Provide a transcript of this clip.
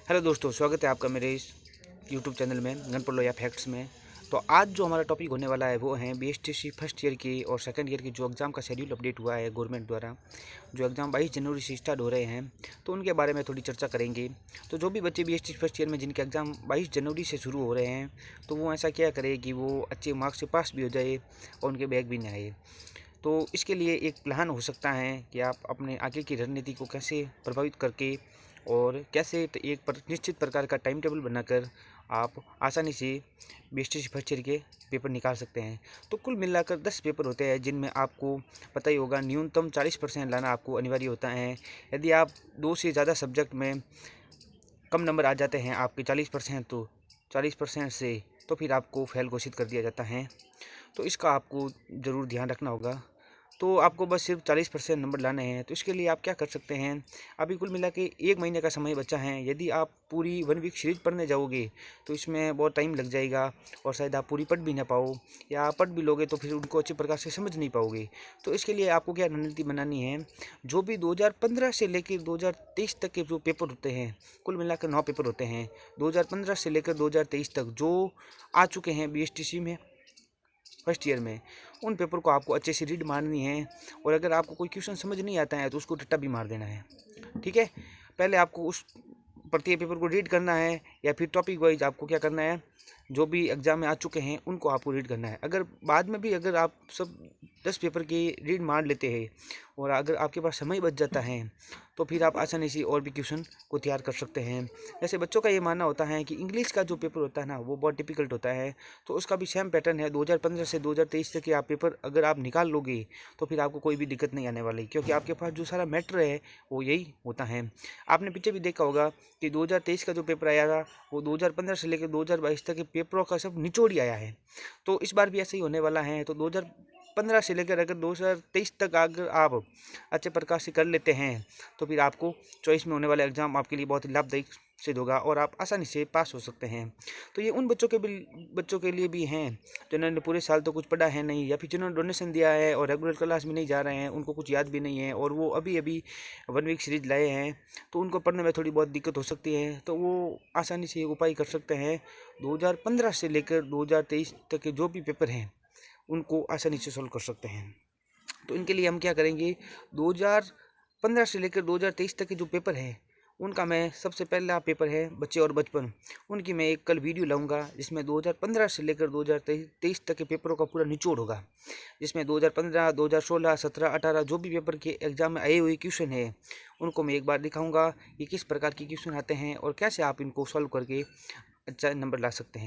Hello दोस्तों, स्वागत है आपका मेरे इस यूट्यूब चैनल में गणपत लोया फैक्ट्स में। तो आज जो हमारा टॉपिक होने वाला है वो है बीएसटीसी फर्स्ट ईयर की और सेकंड ईयर की जो एग्ज़ाम का शेड्यूल अपडेट हुआ है गवर्नमेंट द्वारा। जो एग्ज़ाम 22 जनवरी से स्टार्ट हो रहे हैं, तो उनके बारे में थोड़ी चर्चा करेंगे। तो जो भी बच्चे बीएसटीसी फर्स्ट ईयर में जिनके एग्ज़ाम 22 जनवरी से शुरू हो रहे हैं, तो वो ऐसा क्या करे कि वो अच्छे मार्क्स से पास भी हो जाए और उनके बैग भी नहीं आए। तो इसके लिए एक प्लान हो सकता है कि आप अपने आगे की रणनीति को कैसे प्रभावित करके और कैसे एक निश्चित प्रकार का टाइम टेबल बनाकर आप आसानी से बीएसटीसी फर्स्ट ईयर के पेपर निकाल सकते हैं। तो कुल मिलाकर 10 पेपर होते हैं, जिनमें आपको पता ही होगा न्यूनतम 40% लाना आपको अनिवार्य होता है। यदि आप 2 से ज़्यादा सब्जेक्ट में कम नंबर आ जाते हैं आपके 40%, तो 40% से तो फिर आपको फेल घोषित कर दिया जाता है। तो इसका आपको ज़रूर ध्यान रखना होगा। तो आपको बस सिर्फ 40% नंबर लाने हैं। तो इसके लिए आप क्या कर सकते हैं, अभी कुल मिला के 1 महीने का समय बचा है। यदि आप पूरी 1 वीक सीरीज पढ़ने जाओगे तो इसमें बहुत टाइम लग जाएगा और शायद आप पूरी पढ़ भी ना पाओ, या आप पढ़ भी लोगे तो फिर उनको अच्छी प्रकार से समझ नहीं पाओगे। तो इसके लिए आपको क्या रणनीति बनानी है, जो भी 2015 से लेकर 2023 तक के जो पेपर होते हैं, कुल मिलाकर 9 पेपर होते हैं। 2015 से लेकर 2023 तक जो आ चुके हैं बीएसटीसी में फर्स्ट ईयर में, उन पेपर को आपको अच्छे से रीड मारनी है। और अगर आपको कोई क्वेश्चन समझ नहीं आता है तो उसको रट्टा भी मार देना है। ठीक है, पहले आपको उस प्रत्येक पेपर को रीड करना है, या फिर टॉपिक वाइज आपको क्या करना है, जो भी एग्जाम में आ चुके हैं उनको आपको रीड करना है। अगर बाद में भी अगर आप सब 10 पेपर की रीड मार लेते हैं और अगर आपके पास समय बच जाता है, तो फिर आप आसानी से और भी क्वेश्चन को तैयार कर सकते हैं। जैसे बच्चों का ये मानना होता है कि इंग्लिश का जो पेपर होता है ना, वो बहुत डिफिकल्ट होता है। तो उसका भी सेम पैटर्न है। 2015 से 2023 तक के आप पेपर अगर आप निकाल लोगे तो फिर आपको कोई भी दिक्कत नहीं आने वाली, क्योंकि आपके पास जो सारा मैटर है वो यही होता है। आपने पीछे भी देखा होगा कि 2023 का जो पेपर आया था, वो 2015 से लेकर 2022 तक के पेपरों का सब निचोड़ ही आया है। तो इस बार भी ऐसे ही होने वाला है। तो 2015 से लेकर अगर 2023 तक अगर आप अच्छे प्रकार से कर लेते हैं, तो फिर आपको चॉइस में होने वाला एग्ज़ाम आपके लिए बहुत ही लाभदायक सिद्ध होगा और आप आसानी से पास हो सकते हैं। तो ये उन बच्चों के लिए भी हैं जिन्होंने पूरे साल तो कुछ पढ़ा है नहीं, या फिर जिन्होंने डोनेशन दिया है और रेगुलर क्लास में नहीं जा रहे हैं, उनको कुछ याद भी नहीं है और वो अभी अभी 1 वीक सीरीज लाए हैं, तो उनको पढ़ने में थोड़ी बहुत दिक्कत हो सकती है। तो वो आसानी से उपाय कर सकते हैं। 2015 से लेकर 2023 तक के जो भी पेपर हैं उनको आसानी से सॉल्व कर सकते हैं। तो इनके लिए हम क्या करेंगे, 2015 से लेकर 2023 तक के जो पेपर हैं उनका मैं सबसे पहला पेपर है बच्चे और बचपन, उनकी मैं एक कल वीडियो लाऊंगा जिसमें 2015 से लेकर 2023 तक के पेपरों का पूरा निचोड़ होगा। जिसमें 2015, 2016, 17, 18 जो भी पेपर के एग्जाम में आए हुए क्वेश्चन है उनको मैं एक बार दिखाऊंगा कि किस प्रकार के क्वेश्चन आते हैं और कैसे आप इनको सॉल्व करके अच्छा नंबर ला सकते हैं।